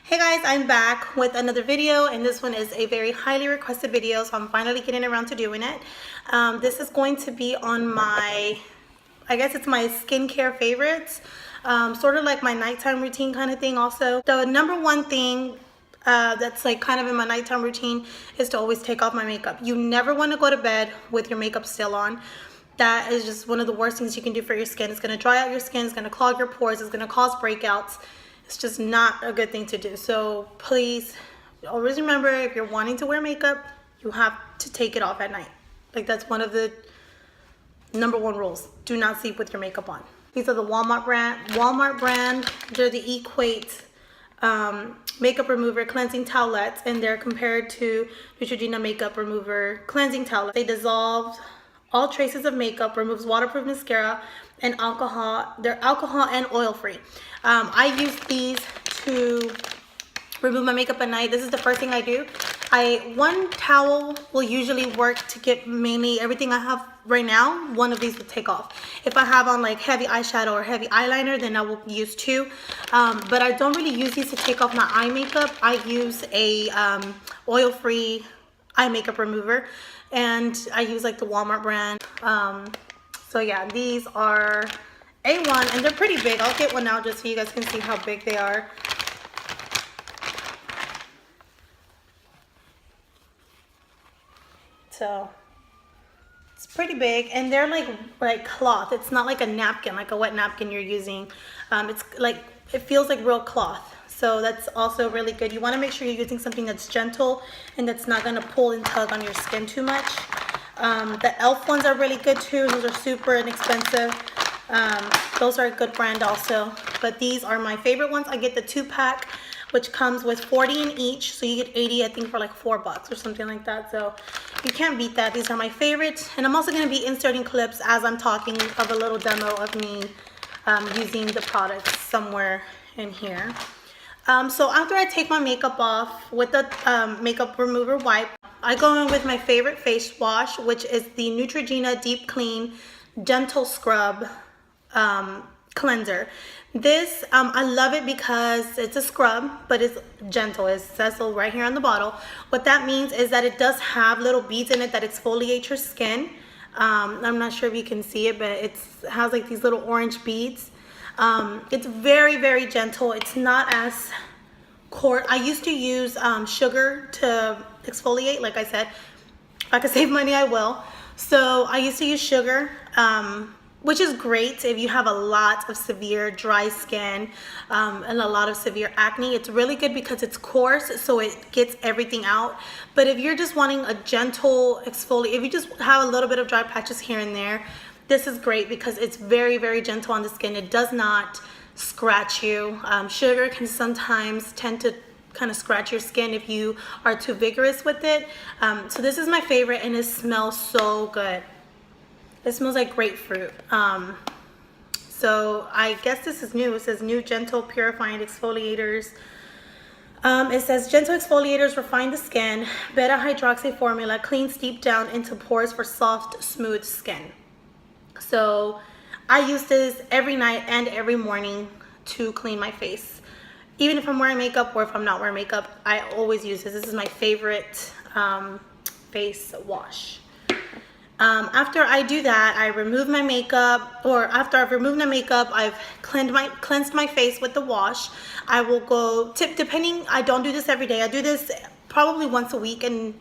Hey guys, I'm back with another video, and this one is a very highly requested video, so I'm finally getting around to doing it. This is going to be on my, I guess it's my skincare favorites, sort of like my nighttime routine kind of thing also. The number one thing that's like kind of in my nighttime routine is to always take off my makeup. You never want to go to bed with your makeup still on. That is just one of the worst things you can do for your skin. It's going to dry out your skin, it's going to clog your pores, it's going to cause breakouts. It's just not a good thing to do. So please always remember, if you're wanting to wear makeup, you have to take it off at night. Like, that's one of the number one rules. Do not sleep with your makeup on. These are the Walmart brand. They're the Equate makeup remover cleansing towelettes, and they're compared to Neutrogena makeup remover cleansing towel. They dissolve all traces of makeup, removes waterproof mascara and alcohol. They're alcohol and oil free. I use these to remove my makeup at night. This is the first thing I do. One towel will usually work to get mainly everything I have right now. One of these will take off. If I have on like heavy eyeshadow or heavy eyeliner, then I will use two. But I don't really use these to take off my eye makeup. I use a oil-free eye makeup remover, and I use like the Walmart brand. So yeah, these are A1, and they're pretty big. I'll get one out just so you guys can see how big they are. So it's pretty big, and they're like cloth. It's not like a napkin, like a wet napkin you're using. It's like, it feels like real cloth. So that's also really good. You want to make sure you're using something that's gentle and that's not going to pull and tug on your skin too much. The e.l.f. ones are really good too. Those are super inexpensive. Those are a good brand also. But these are my favorite ones. I get the 2-pack, which comes with 40 in each. So you get 80, I think, for like $4 or something like that. So you can't beat that. These are my favorites. And I'm also going to be inserting clips as I'm talking of a little demo of me using the products somewhere in here. So after I take my makeup off with the makeup remover wipe, I go in with my favorite face wash, which is the Neutrogena Deep Clean Gentle Scrub cleanser. This, I love it because it's a scrub, but it's gentle. It says so right here on the bottle. What that means is that it does have little beads in it that exfoliate your skin. I'm not sure if you can see it, but it has like these little orange beads. It's very, very gentle. It's not as coarse. I used to use sugar to exfoliate. Like I said, if I could save money, I will. So I used to use sugar, which is great if you have a lot of severe dry skin and a lot of severe acne. It's really good because it's coarse, so it gets everything out. But if you're just wanting a gentle exfoliate, if you just have a little bit of dry patches here and there, this is great because it's very, very gentle on the skin. It does not scratch you. Sugar can sometimes tend to kind of scratch your skin if you are too vigorous with it. So this is my favorite, and it smells so good. It smells like grapefruit. So I guess this is new. It says new gentle purifying exfoliators. It says gentle exfoliators refine the skin. Beta hydroxy formula cleans deep down into pores for soft, smooth skin. So I use this every night and every morning to clean my face. Even if I'm wearing makeup or if I'm not wearing makeup, I always use this. This is my favorite face wash. After I do that, I remove my makeup, or after I've removed my makeup, I've cleansed my face with the wash. I will go, depending, I don't do this every day. I do this probably once a week, and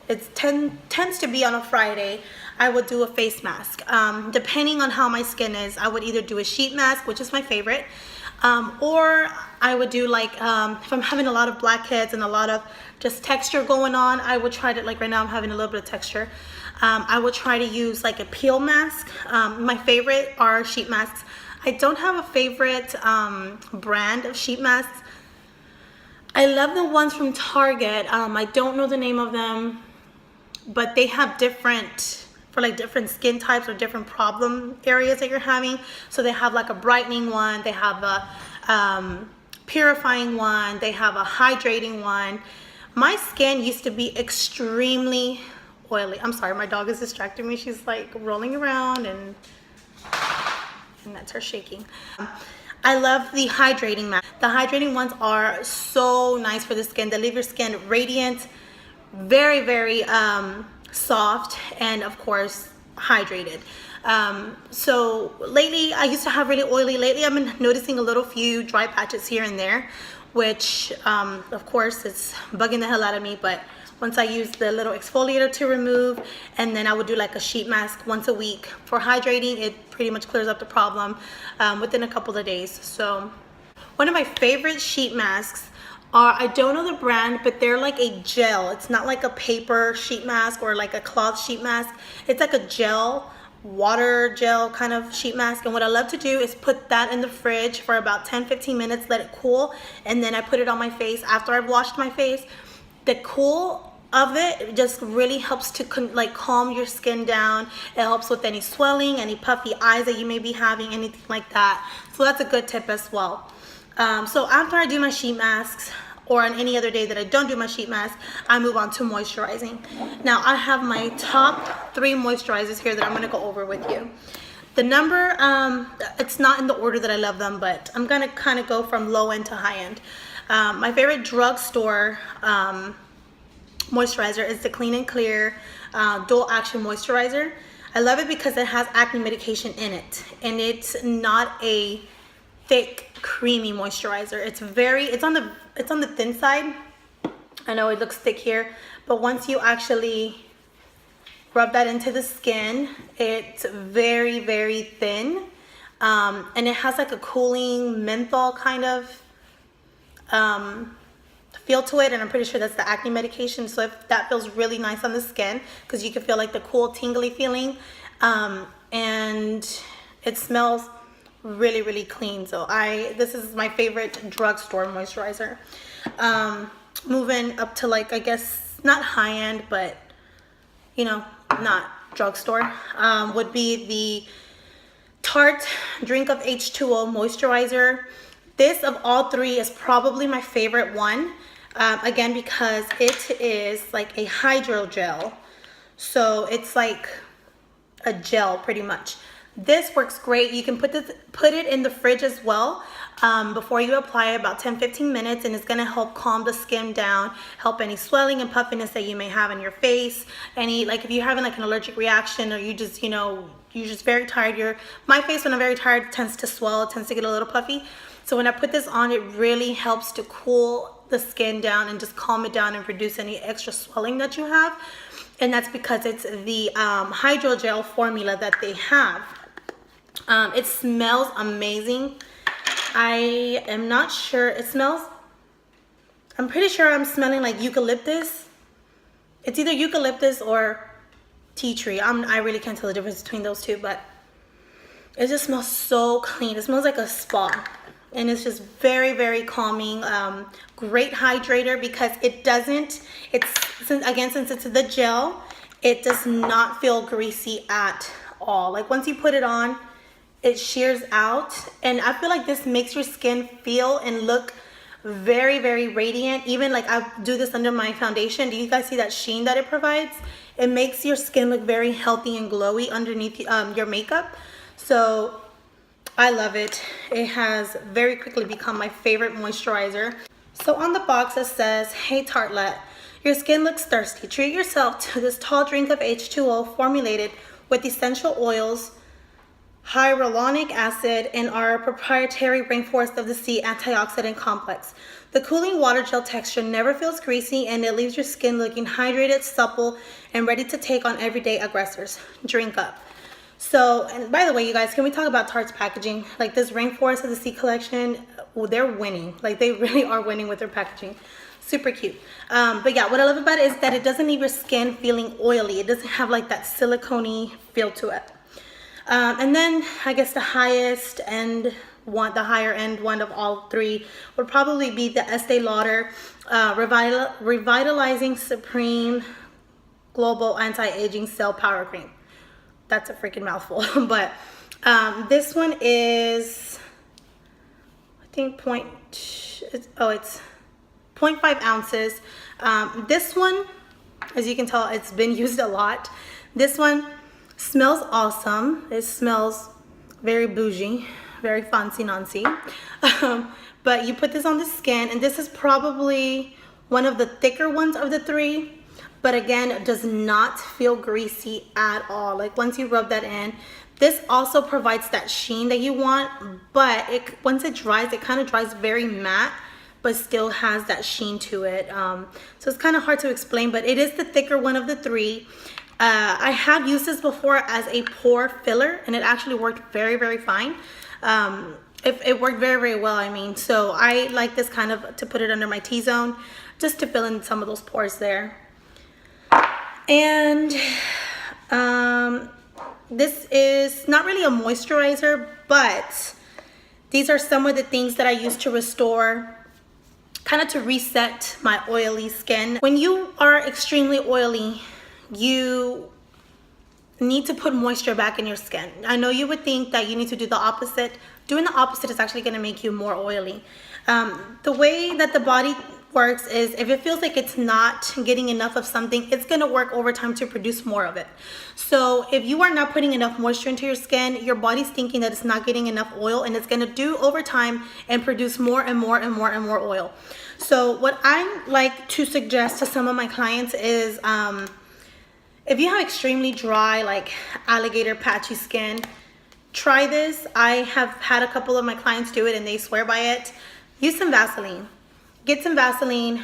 it tends to be on a Friday. I would do a face mask. Depending on how my skin is, I would either do a sheet mask, which is my favorite, or I would do like, if I'm having a lot of blackheads and a lot of just texture going on, I would try to, like right now I'm having a little bit of texture. I would try to use like a peel mask. My favorite are sheet masks. I don't have a favorite brand of sheet masks. I love the ones from Target. I don't know the name of them, but they have different, for like different skin types or different problem areas that you're having. So they have like a brightening one, they have a purifying one, they have a hydrating one. My skin used to be extremely oily. I'm sorry, my dog is distracting me. She's like rolling around, and that's her shaking. I love the hydrating mask. The hydrating ones are so nice for the skin. They leave your skin radiant, very, very soft, and of course hydrated. So lately I used to have really oily. Lately I've been noticing a little few dry patches here and there, which of course it's bugging the hell out of me. But once I use the little exfoliator to remove, and then I would do like a sheet mask once a week for hydrating, it pretty much clears up the problem within a couple of days. So one of my favorite sheet masks are, I don't know the brand, but they're like a gel. It's not like a paper sheet mask or like a cloth sheet mask. It's like a gel, water gel kind of sheet mask. And what I love to do is put that in the fridge for about 10-15 minutes, let it cool, and then I put it on my face after I've washed my face. The cool of it just really helps to like calm your skin down. It helps with any swelling, any puffy eyes that you may be having, anything like that. So that's a good tip as well. So after I do my sheet masks, or on any other day that I don't do my sheet mask, I move on to moisturizing. Now I have my top 3 moisturizers here that I'm gonna go over with you. The number, it's not in the order that I love them, but I'm gonna kind of go from low end to high end. My favorite drugstore moisturizer is the Clean and Clear Dual Action Moisturizer. I love it because it has acne medication in it, and it's not a thick, creamy moisturizer. It's on the thin side. I know it looks thick here, but once you actually rub that into the skin, it's very, very thin, and it has like a cooling menthol kind of feel to it, and I'm pretty sure that's the acne medication. So if that feels really nice on the skin, because you can feel like the cool tingly feeling, and it smells really, really clean. So this is my favorite drugstore moisturizer. Moving up to, like, I guess not high end, but you know, not drugstore, would be the Tarte Drink of H2O moisturizer. This of all 3 is probably my favorite one, again because it is like a hydrogel, so it's like a gel pretty much. This works great. You can put it in the fridge as well before you apply it, about 10-15 minutes, and it's going to help calm the skin down, help any swelling and puffiness that you may have in your face, any, like if you're having like an allergic reaction, or you just, you know, you're just very tired. My face when I'm very tired tends to swell, it tends to get a little puffy. So when I put this on, it really helps to cool the skin down and just calm it down and reduce any extra swelling that you have. And that's because it's the hydrogel formula that they have. It smells amazing. I am not sure. I'm pretty sure I'm smelling like eucalyptus. It's either eucalyptus or tea tree. I really can't tell the difference between those two, but it just smells so clean. It smells like a spa. And it's just very, very calming. Great hydrator because it doesn't, since it's the gel, it does not feel greasy at all. Like once you put it on, it shears out, and I feel like this makes your skin feel and look very, very radiant. Even like I do this under my foundation. Do you guys see that sheen that it provides? It makes your skin look very healthy and glowy underneath your makeup. So I love it. It has very quickly become my favorite moisturizer. So on the box it says, "Hey Tartlet, your skin looks thirsty. Treat yourself to this tall drink of H2O formulated with essential oils, hyaluronic acid, and our proprietary Rainforest of the Sea antioxidant complex. The cooling water gel texture never feels greasy, and it leaves your skin looking hydrated, supple, and ready to take on everyday aggressors. Drink up." So, and by the way, you guys, can we talk about Tarte's packaging? Like this Rainforest of the Sea collection, they're winning. Like they really are winning with their packaging. Super cute. But yeah, what I love about it is that it doesn't leave your skin feeling oily. It doesn't have like that silicone-y feel to it. And then I guess the highest end one, the higher end one of all 3 would probably be the Estee Lauder Revitalizing Supreme Global Anti-Aging Cell Power Cream. That's a freaking mouthful. But this one is, I think it's 0.5 ounces. This one, as you can tell, it's been used a lot. This one smells awesome. It smells very bougie. very fancy nancy. But you put this on the skin, and this is probably one of the thicker ones of the three, but again, it does not feel greasy at all. Like once you rub that in, this also provides that sheen that you want, but once it dries, it kind of dries very matte, but still has that sheen to it. So it's kind of hard to explain, but it is the thicker one of the three. I have used this before as a pore filler, and it actually worked very, very fine. It worked very, very well, I mean. So I like this kind of to put it under my T-zone, just to fill in some of those pores there. And this is not really a moisturizer, but these are some of the things that I use to restore, kind of to reset my oily skin. When you are extremely oily, you need to put moisture back in your skin. I know you would think that you need to do the opposite. Doing the opposite is actually going to make you more oily. The way that the body works is if it feels like it's not getting enough of something, it's going to work overtime to produce more of it. So if you are not putting enough moisture into your skin, your body's thinking that it's not getting enough oil, and it's going to do overtime and produce more and more and more and more oil. So what I like to suggest to some of my clients is if you have extremely dry, like alligator patchy skin, try this. I have had a couple of my clients do it and they swear by it. Use some Vaseline. Get some Vaseline,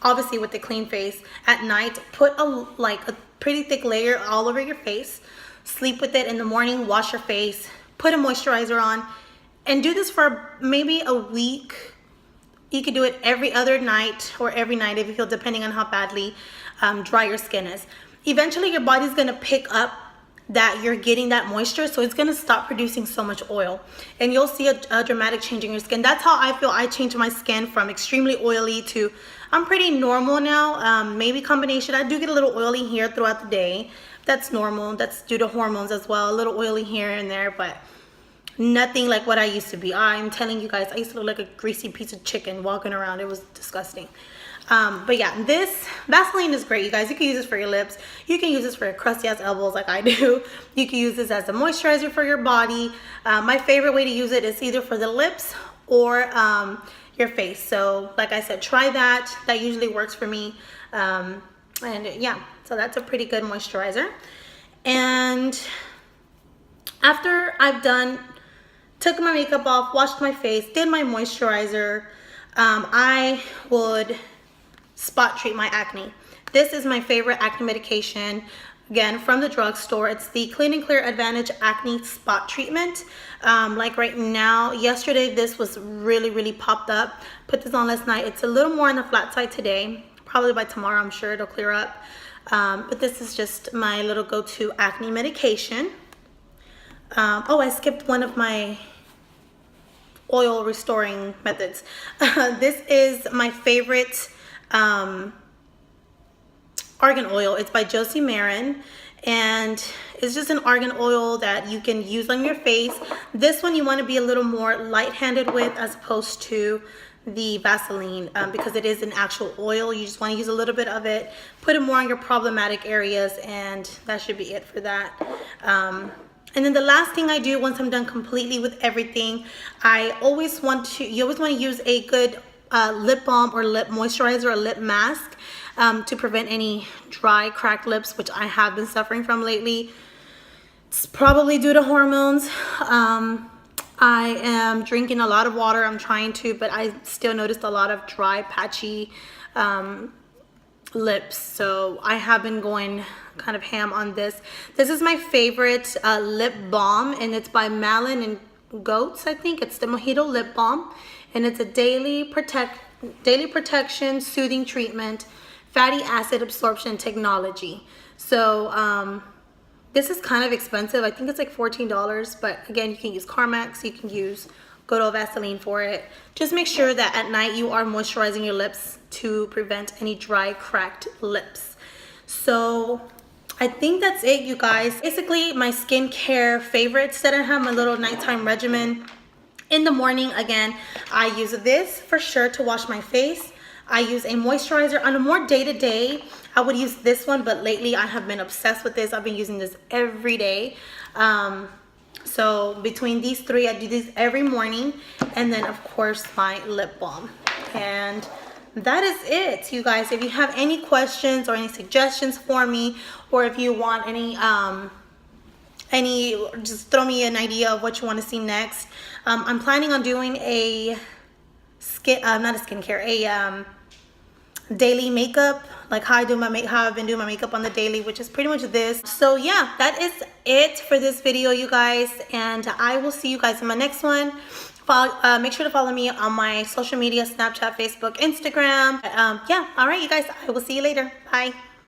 obviously with a clean face. At night, put a pretty thick layer all over your face. Sleep with it in the morning, wash your face, put a moisturizer on, and do this for maybe a week. You could do it every other night or every night if you feel, depending on how badly dry your skin is. Eventually your body's gonna pick up that you're getting that moisture, so it's gonna stop producing so much oil, and you'll see a dramatic change in your skin. That's how I feel. I changed my skin from extremely oily to I'm pretty normal now. Maybe combination. I do get a little oily here throughout the day. That's normal. That's due to hormones as well. A little oily here and there, but nothing like what I used to be. I'm telling you guys, I used to look like a greasy piece of chicken walking around. It was disgusting. But yeah, this Vaseline is great, you guys. You can use this for your lips. You can use this for your crusty ass elbows like I do. You can use this as a moisturizer for your body. My favorite way to use it is either for the lips or your face. So like I said, try that. That usually works for me. And yeah, so that's a pretty good moisturizer. And after I've took my makeup off, washed my face, did my moisturizer, I would spot treat my acne. This is my favorite acne medication, again from the drugstore. It's the Clean and Clear Advantage Acne Spot Treatment. Like right now, yesterday this was really popped up. Put this on last night. It's a little more on the flat side today. Probably by tomorrow I'm sure it'll clear up. But this is just my little go-to acne medication. Oh, I skipped one of my oil restoring methods. This is my favorite argan oil. It's by Josie Marin, and it's just an argan oil that you can use on your face. This one you want to be a little more light-handed with as opposed to the Vaseline, because it is an actual oil. You just want to use a little bit of it, put it more on your problematic areas, and that should be it for that. And then the last thing I do once I'm done completely with everything, you always want to use a good lip balm or lip moisturizer or lip mask to prevent any dry, cracked lips, which I have been suffering from lately. It's probably due to hormones. I am drinking a lot of water. I'm trying to, but I still noticed a lot of dry, patchy lips. So I have been going kind of ham on this. This is my favorite lip balm, and it's by Malin and Goats, I think. It's the Mojito Lip Balm, and it's a daily protection soothing treatment, fatty acid absorption technology. So this is kind of expensive. I think it's like $14, but again, you can use Carmex, you can use good old Vaseline for it. Just make sure that at night you are moisturizing your lips to prevent any dry, cracked lips. So I think that's it, you guys. Basically, my skincare favorites that I have, my little nighttime regimen. In the morning, again, I use this for sure to wash my face. I use a moisturizer on a more day-to-day. I would use this one, but lately I have been obsessed with this. I've been using this every day. So between these three, I do these every morning. And then of course my lip balm. And that is it, you guys. If you have any questions or any suggestions for me, or if you want any, just throw me an idea of what you want to see next. I'm planning on doing a not a skincare, a daily makeup, like how I've been doing my makeup on the daily, which is pretty much this. So yeah, that is it for this video, you guys, and I will see you guys in my next one. Make sure to follow me on my social media, Snapchat, Facebook, Instagram. Yeah, all right, you guys, I will see you later. Bye.